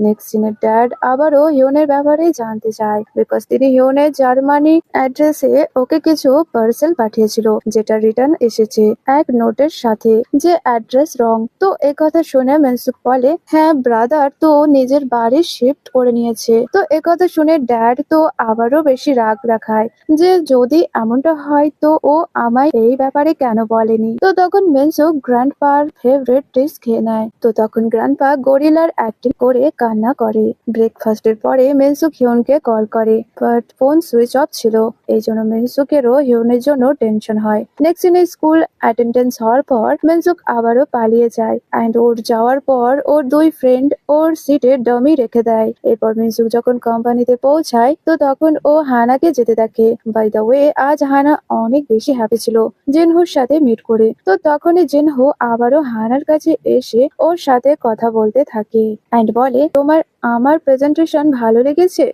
Next সিনের dad আবারও হিউনের ব্যাপারে জানতে চায়, বিকজ তিনি হিউনের জার্মানি অ্যাড্রেসে ওকে কিছু পার্সেল পাঠিয়েছিল, যেটা রিটার্ন এসেছে এক নোটের সাথে যে অ্যাড্রেস রং। তো একথা শুনে মেনসুক বলে, হ্যাঁ ব্রাদার তো নিজের বাড়ি শিফট করে নিয়েছে। তো একথা শুনে ড্যাড তো আবারও বেশি রাগ দেখায় যে যদি এমনটা হয় তো ও আমায় এই ব্যাপারে কেন বলেনি। তো তখন মেনসুক গ্র্যান্ডপার ফেভারিট ডিশ খেয়ে নেয়। তো তখন গ্র্যান্ডপা গরিলার অ্যাক্টিং করে কান্না করে। ব্রেকফাস্টের পরে মেনসুক হিউনকে কল করে, বাট ফোন সুইচ অফ ছিল। এই জন্য মেনসুকেরও হিউনের জন্য টেনশন হয়। নেক্সট দিনে স্কুল অ্যাটেন্ডেন্স হওয়ার পর মেনসুক আবারও পালিয়ে যায়, অ্যান্ড ওর যাওয়ার পর ওর দুই ফ্রেন্ড ওর সিটে ডামি রেখে দেয়। এরপর মেনসুক যখন কোম্পানিতে পৌঁছায় তো তখন ও হানাকে যেতে দেখে। বাই দ্য ওয়ে, আজ হানা অনেক বেশি হ্যাপি ছিল জিনহুর সাথে মিট করে। তো তখনই জিনহু আবারও হানার কাছে এসে ওর সাথে কথা বলতে থাকে অ্যান্ড বলে, তোমার আমার প্রেজেন্টেশন ভালো লেগেছে?